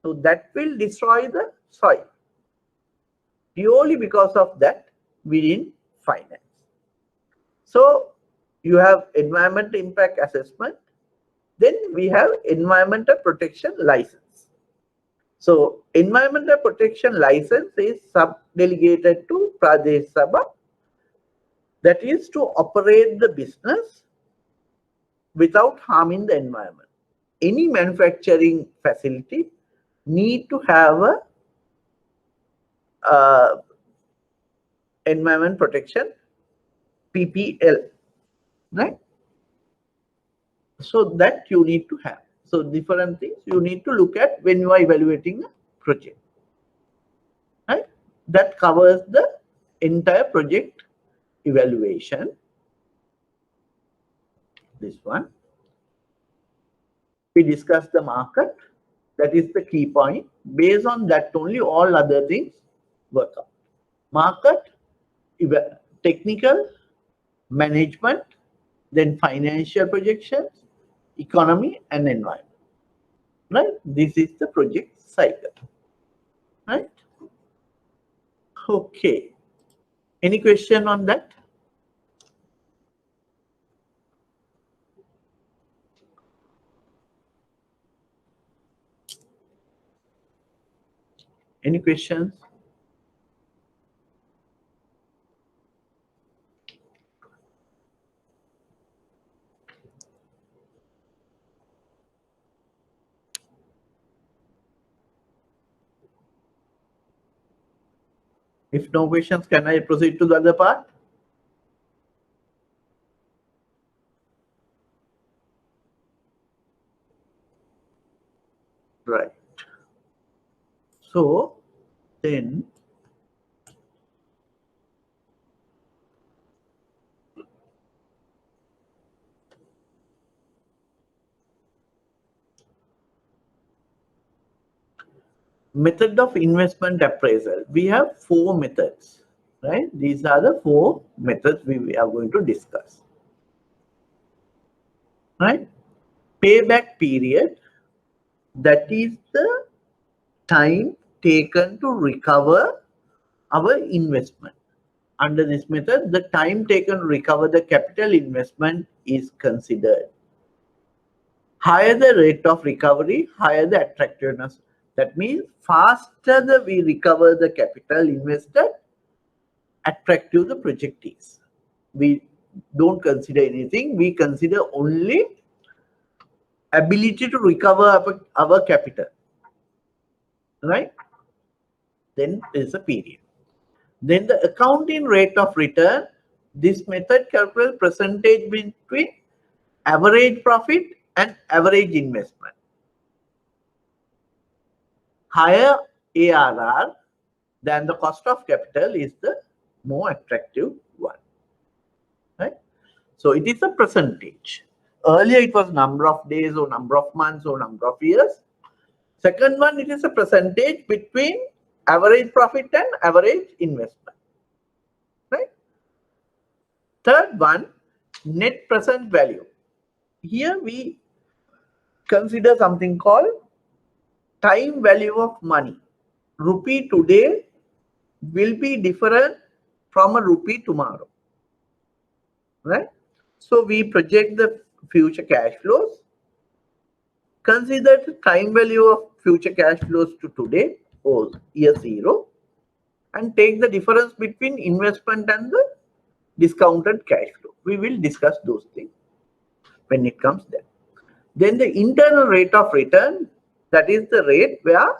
So that will destroy the soil. Purely because of that, we didn't finance. So you have environmental impact assessment. Then we have environmental protection license. So environmental protection license is sub-delegated to Pradesh Sabha. That is to operate the business without harming the environment. Any manufacturing facility need to have a environment protection PPL, right? So that you need to have. So different things you need to look at when you are evaluating a project, right? That covers the entire project evaluation. This one. We discussed the market. That is the key point. Based on that only all other things work out. Market, technical, management, then financial projections, economy and environment. Right? This is the project cycle. Right? Okay. Any question on that? Any questions? If no questions, can I proceed to the other part? So then method of investment appraisal. We have 4 methods, right? These are the 4 methods we are going to discuss, right? Payback period, that is the time taken to recover our investment. Under this method, the time taken to recover the capital investment is considered. Higher the rate of recovery, higher the attractiveness. That means faster we recover the capital invested, attractive the project is. We don't consider anything. We consider only ability to recover our capital, right? Then there is a period. Then the accounting rate of return. This method calculates percentage between average profit and average investment. Higher ARR than the cost of capital is the more attractive one, right? So it is a percentage. Earlier it was number of days or number of months or number of years. Second one, it is a percentage between average profit and average investment, right? Third one, net present value. Here we consider something called time value of money. Rupee today will be different from a rupee tomorrow, right? So we project the future cash flows, consider the time value of future cash flows to today or year 0, and take the difference between investment and the discounted cash flow. We will discuss those things when it comes there. Then the internal rate of return, that is the rate where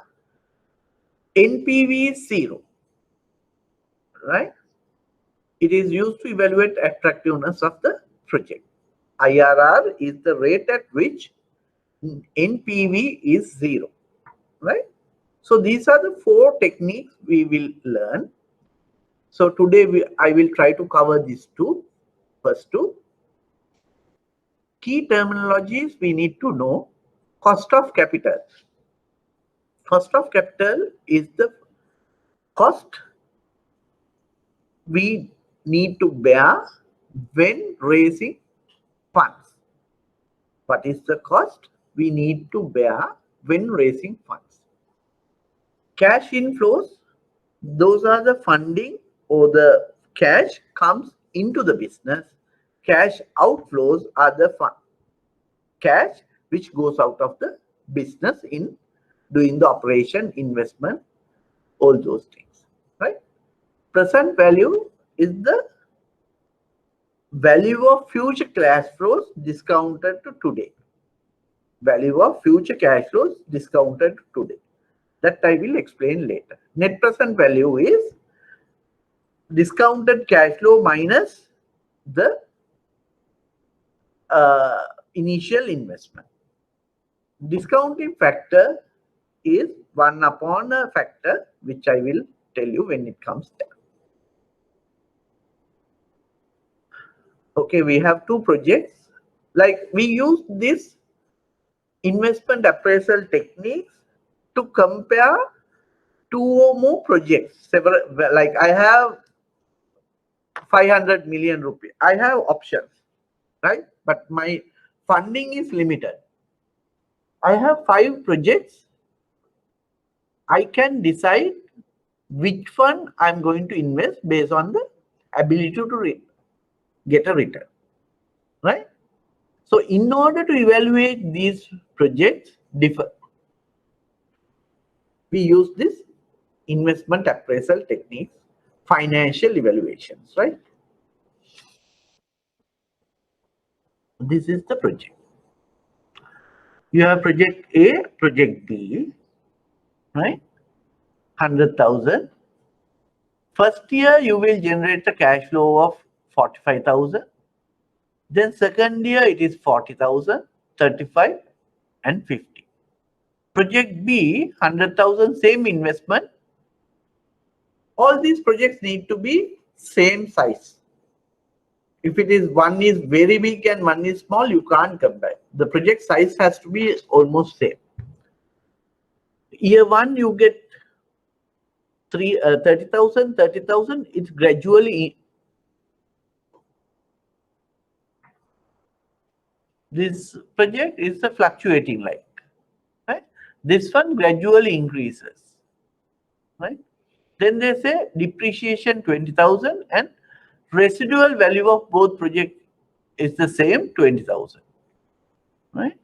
NPV is 0, right? It is used to evaluate attractiveness of the project. IRR is the rate at which NPV is 0, right? So these are the 4 techniques we will learn. So today I will try to cover these first two. Key terminologies we need to know. Cost of capital. Cost of capital is the cost we need to bear when raising funds. What is the cost we need to bear when raising funds? Cash inflows, those are the funding or the cash comes into the business. Cash outflows are the cash which goes out of the business in doing the operation, investment, all those things, right? Present value is the value of future cash flows discounted to today. Value of future cash flows discounted to today. That I will explain later. Net present value is discounted cash flow minus the initial investment. Discounting factor is 1 upon a factor, which I will tell you when it comes down. Okay, we have 2 projects. Like we use this investment appraisal techniques to compare 2 or more projects. Several, like I have 500 million rupees. I have options, right? But my funding is limited. I have 5 projects. I can decide which fund I'm going to invest based on the ability to get a return, right? So in order to evaluate these projects we use this investment appraisal techniques, financial evaluations, right? This is the project. You have project A, project B, right? 100,000. First year you will generate a cash flow of 45,000. Then second year it is 40,000, 35 and 50. Project B, 100,000, same investment. All these projects need to be same size. If it is one is very big and one is small, you can't compare. The project size has to be almost same. Year one, you get 30,000, 30,000. It's gradually. This project is a fluctuating line. Right? This one gradually increases. Right? Then they say depreciation 20,000 and residual value of both projects is the same 20,000. Right?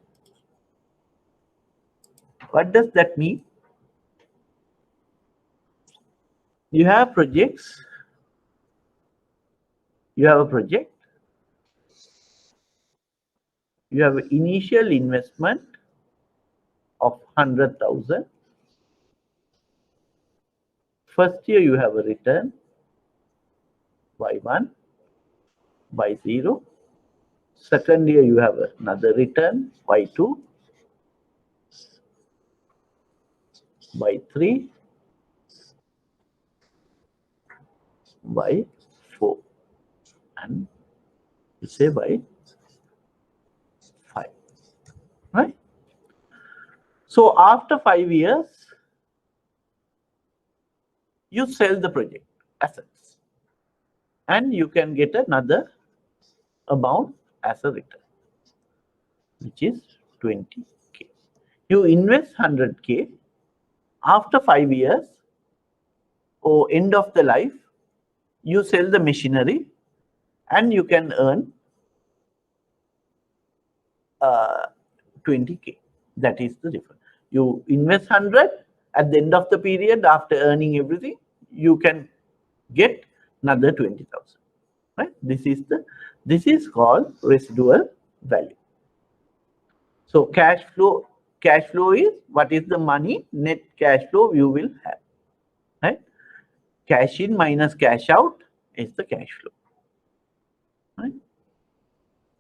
What does that mean? You have projects. You have a project. You have an initial investment of 100,000. First year you have a return by 1, by 0. Second year you have another return by 2, by 3, by 4, and you say by 5. Right? So after 5 years, you sell the project assets and you can get another amount as a return, which is 20K. You invest 100K. After 5 years or end of the life, you sell the machinery and you can earn 20K. That is the difference. You invest 100, at the end of the period, after earning everything, you can get another 20,000. Right? This is called residual value. So cash flow is what is the money, net cash flow you will have. Right? Cash in minus cash out is the cash flow. Right?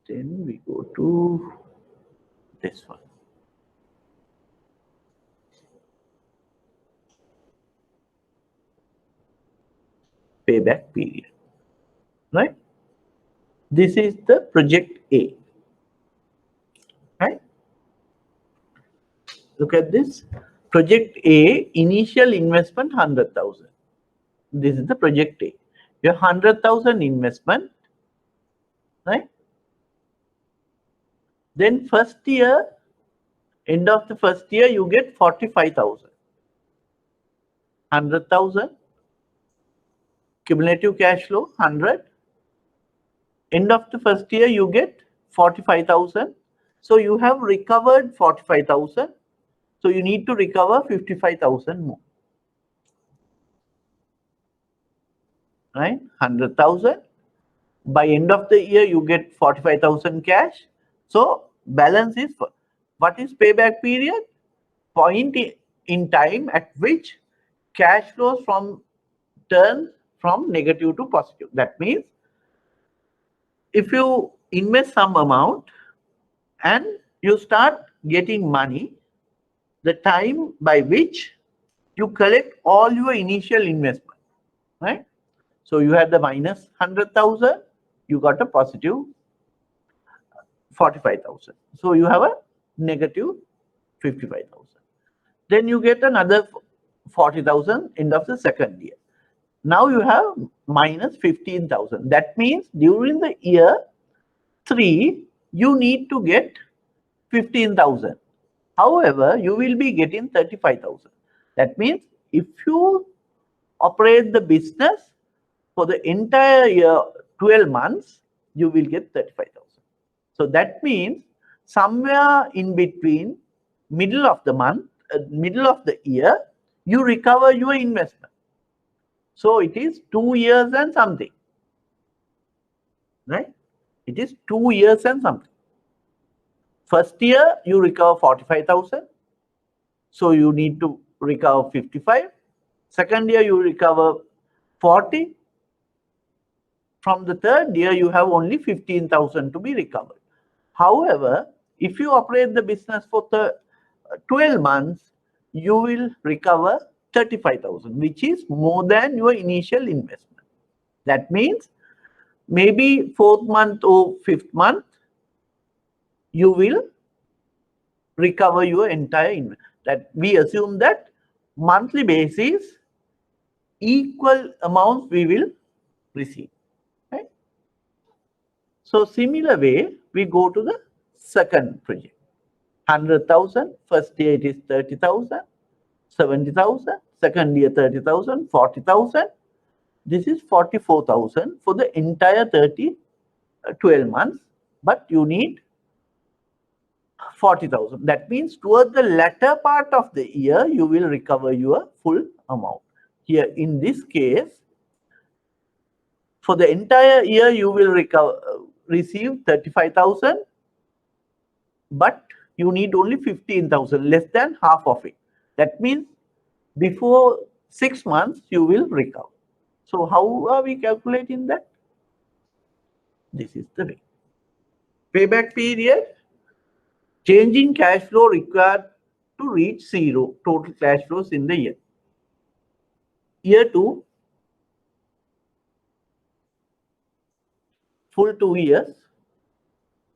Then we go to this one. Payback period. Right? This is the project A. Right? Look at this. Project A, initial investment 100,000. This is the project A. Your 100,000 investment, right? Then first year, end of the first year, you get 45,000. 100,000. Cumulative cash flow 100. End of the first year, you get 45,000. So you have recovered 45,000. So you need to recover 55,000 more. Right? 100,000. By end of the year, you get 45,000 cash. So balance is, what is payback period? Point in time at which cash flows from turn from negative to positive. That means if you invest some amount and you start getting money, the time by which you collect all your initial investment, right? So you had the minus 100,000, you got a positive 45,000. So you have a negative 55,000. Then you get another 40,000 end of the second year. Now you have minus 15,000. That means during the year 3, you need to get 15,000. However, you will be getting 35,000. That means if you operate the business for the entire year, 12 months, you will get 35,000. So that means somewhere in between middle of the month, middle of the year, you recover your investment. So it is 2 years and something, right? It is 2 years and something. First year, you recover 45,000. So you need to recover 55. Second year, you recover 40. From the third year, you have only 15,000 to be recovered. However, if you operate the business for 12 months, you will recover 35,000, which is more than your initial investment. That means maybe 4th month or 5th month, you will recover your entire investment. That we assume that monthly basis, equal amounts we will receive. Right? So similar way, we go to the second project. 100,000, first year it is 30,000, 70,000, second year 30,000, 40,000. This is 44,000 for the entire 12 months, but you need 40,000. That means towards the latter part of the year, you will recover your full amount. Here in this case, for the entire year, you will receive 35,000, but you need only 15,000, less than half of it. That means before 6 months, you will recover. So how are we calculating that? This is the way. Payback period, changing cash flow required to reach zero total cash flows in the year. Year 2, full 2 years.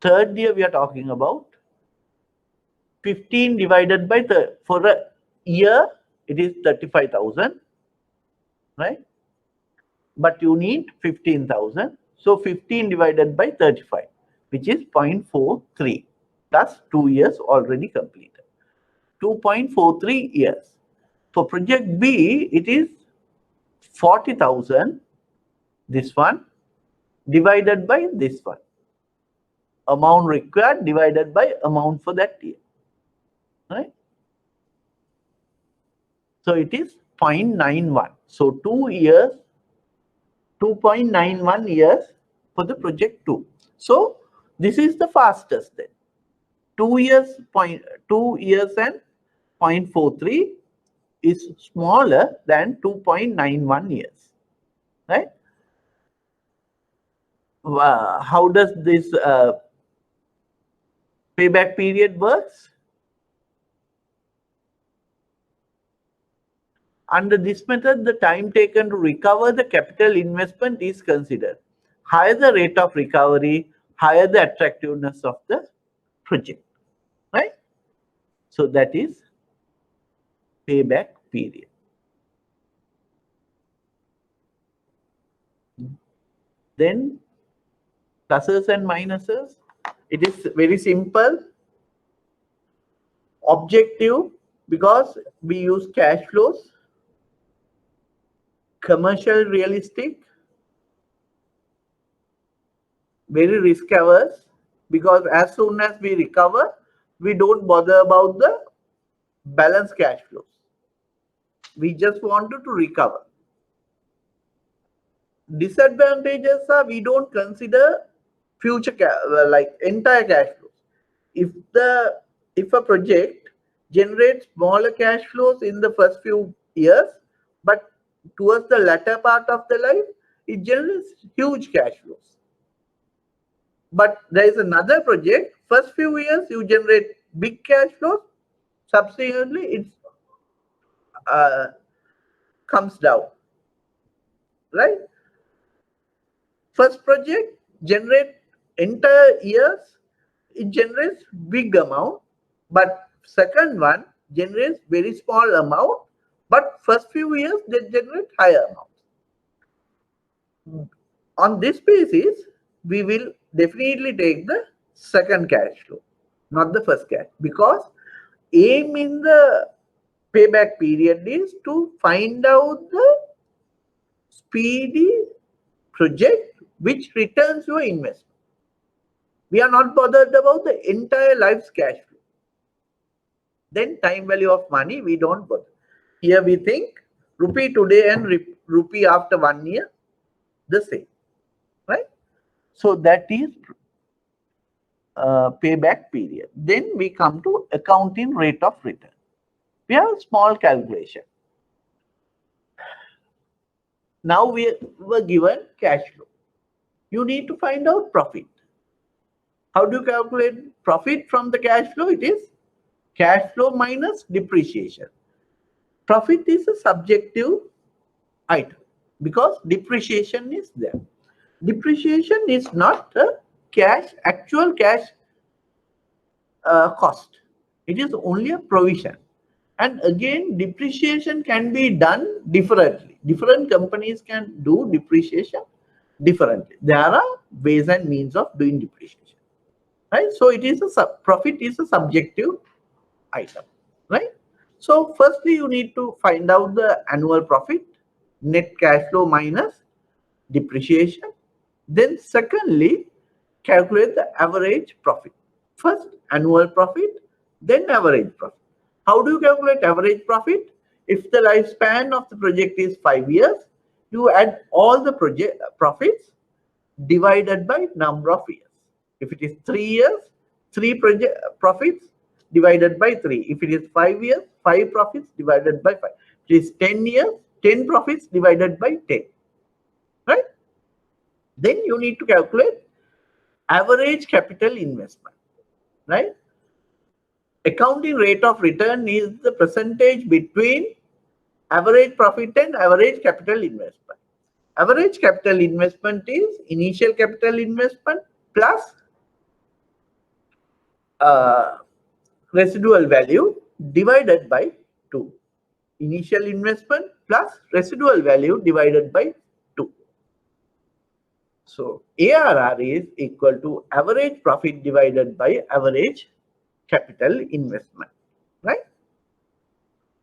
Third year we are talking about 15 divided by for a year it is 35,000, right? But you need 15,000. So 15 divided by 35, which is 0.43. That's 2 years already completed. 2.43 years. For project B, it is 40,000, this one, divided by this one. Amount required divided by amount for that year. Right? So it is 0.91. So 2 years, 2.91 years for the project 2. So this is the fastest then. 2 years and 0.43 is smaller than 2.91 years. Right? How does this payback period works? Under this method, the time taken to recover the capital investment is considered. Higher the rate of recovery, higher the attractiveness of the project. Right? So that is payback period. Then pluses and minuses. It is very simple. Objective, because we use cash flows. Commercial realistic. Very risk averse, because as soon as we recover, we don't bother about the balance cash flows. We just wanted to recover. Disadvantages are we don't consider future like entire cash flows. If a project generates smaller cash flows in the first few years, but towards the latter part of the life, it generates huge cash flows. But there is another project, first few years you generate big cash flows, subsequently it comes down, right? First project generate entire years, it generates big amount, but second one generates very small amount, but first few years they generate higher amount. On this basis, we will definitely take the second cash flow, not the first cash, because aim in the payback period is to find out the speedy project which returns your investment. We are not bothered about the entire life's cash flow. Then time value of money, we don't bother. Here we think rupee today and rupee after 1 year, the same, right? So that is payback period. Then we come to accounting rate of return. We have a small calculation. Now we were given cash flow. You need to find out profit. How do you calculate profit from the cash flow? It is cash flow minus depreciation. Profit is a subjective item because depreciation is there. Depreciation is not a actual cash cost. It is only a provision. And again, depreciation can be done differently. Different companies can do depreciation differently. There are ways and means of doing depreciation, right? So it is profit is a subjective item, right? So firstly, you need to find out the annual profit, net cash flow minus depreciation. Then secondly, calculate the average profit. First annual profit, then average profit. How do you calculate average profit? If the lifespan of the project is 5 years, you add all the project profits divided by number of years. If it is 3 years, 3 project profits divided by 3. If it is 5 years, 5 profits divided by 5. If it is 10 years, 10 profits divided by 10. Right? Then you need to calculate average capital investment. Right? Accounting rate of return is the percentage between average profit and average capital investment. Average capital investment is initial capital investment plus residual value divided by 2. Initial investment plus residual value divided by 2. So ARR is equal to average profit divided by average capital investment, right?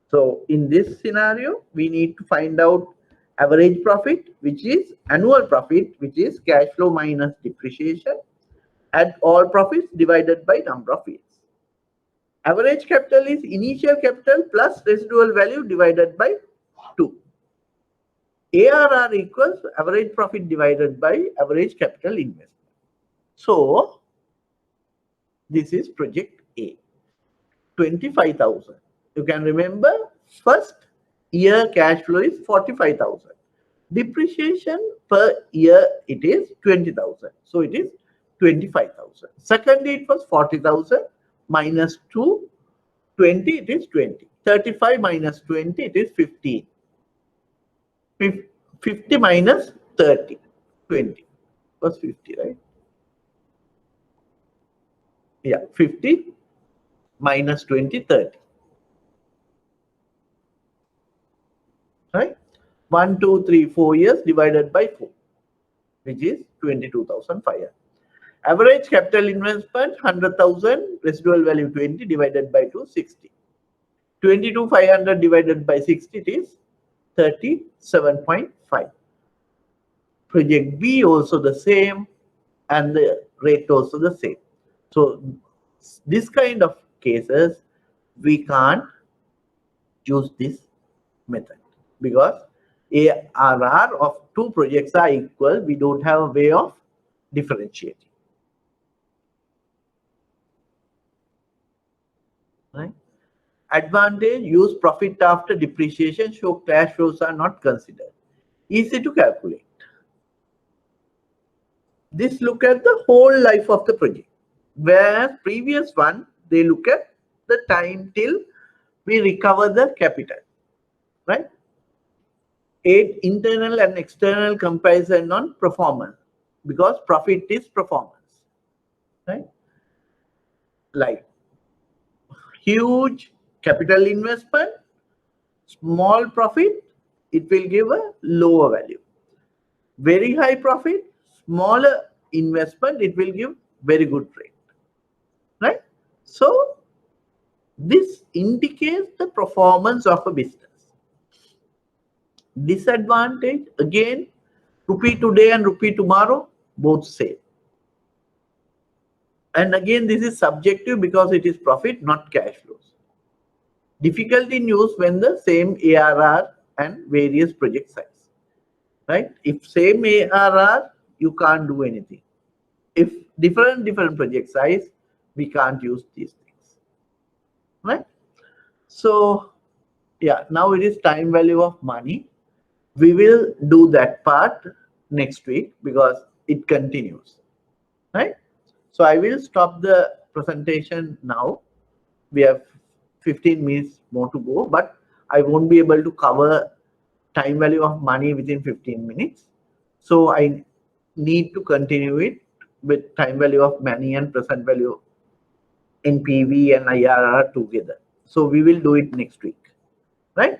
So in this scenario, we need to find out average profit, which is annual profit, which is cash flow minus depreciation, add all profits divided by number of years. Average capital is initial capital plus residual value divided by 2. ARR equals average profit divided by average capital investment. So this is project A, 25,000. You can remember first year cash flow is 45,000. Depreciation per year it is 20,000. So it is 25,000. Secondly, it was 40,000 minus 2, 20, it is 20. 35 minus 20, it is 15. 50 minus 30, 20 was 50, right? Yeah, 50 minus 20, 30. Right? 1, 2, 3, 4 years divided by 4, which is 22,500. Average capital investment 100,000, residual value 20 divided by 2, 60. 22,500 divided by 60, it is 37.5. Project B also the same, and the rate also the same. So this kind of cases, we can't use this method because ARR of 2 projects are equal. We don't have a way of differentiating. Right? Advantage, use profit after depreciation, show cash flows are not considered. Easy to calculate. This look at the whole life of the project, where previous one, they look at the time till we recover the capital, right? 8 internal and external comparison on performance, because profit is performance, right? Like huge capital investment, small profit, it will give a lower value. Very high profit, smaller investment, it will give very good rate, right? So this indicates the performance of a business. Disadvantage, again, rupee today and rupee tomorrow, both same. And again, this is subjective because it is profit, not cash flows. Difficulty in use when the same ARR and various project size, right? If same ARR, you can't do anything. If different project size, we can't use these things, right? So yeah, now it is time value of money. We will do that part next week because it continues, right? So I will stop the presentation now. We have 15 minutes more to go, but I won't be able to cover time value of money within 15 minutes. So I need to continue it with time value of money and present value NPV and IRR together. So we will do it next week, right?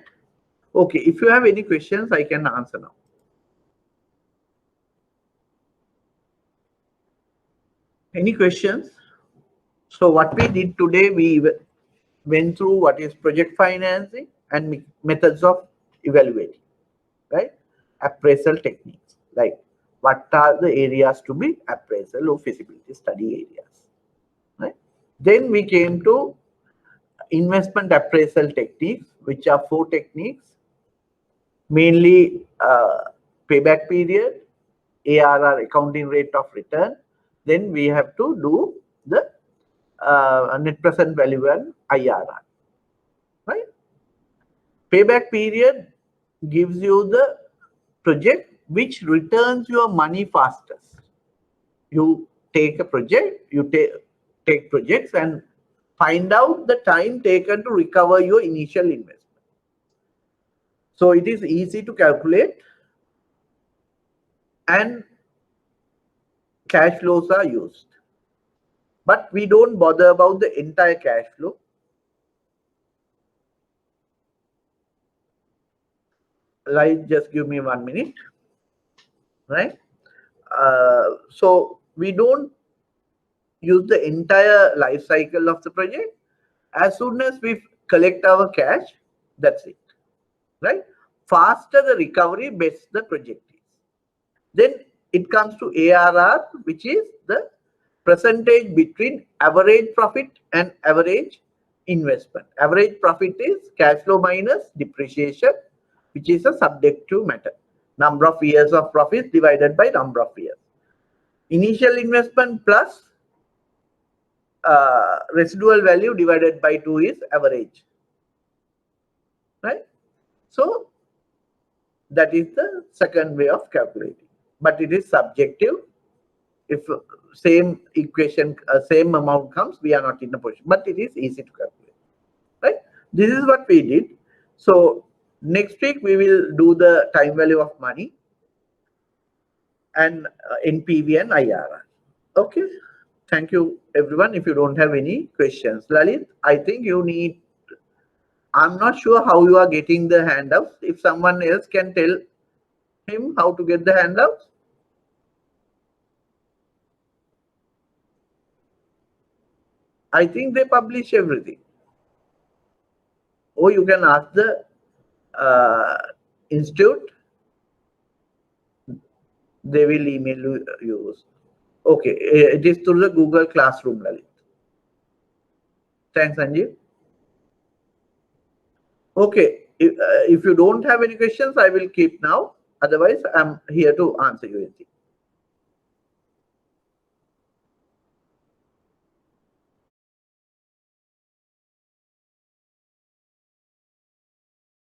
Okay, if you have any questions, I can answer now. Any questions? So what we did today, we went through what is project financing and methods of evaluating, right? Appraisal techniques, like what are the areas to be appraisal or feasibility study areas, right? Then we came to investment appraisal techniques, which are 4 techniques, mainly payback period, ARR, accounting rate of return. Then we have to do the net present value and IRR, right? Payback period gives you the project which returns your money fastest. You take a project, you take projects and find out the time taken to recover your initial investment. So it is easy to calculate and cash flows are used. But we don't bother about the entire cash flow. Like, just give me 1 minute, right? So we don't use the entire life cycle of the project. As soon as we collect our cash, that's it, right? Faster the recovery, best the project is. Then it comes to ARR, which is the percentage between average profit and average investment. Average profit is cash flow minus depreciation, which is a subjective matter. Number of years of profits divided by number of years. Initial investment plus residual value divided by 2 is average, right? So that is the second way of calculating, but it is subjective. If same equation, same amount comes, we are not in a position, but it is easy to calculate, right? This is what we did. So next week we will do the time value of money and NPV and IRR. Okay, thank you everyone. If you don't have any questions, Lalit, I think you need, I'm not sure how you are getting the handouts. If someone else can tell him how to get the handouts. I think they publish everything. Or you can ask the institute. They will email you. Okay, it is through the Google Classroom, Lalit. Thanks, Sanjeev. Okay, if you don't have any questions, I will keep now. Otherwise, I'm here to answer you anything.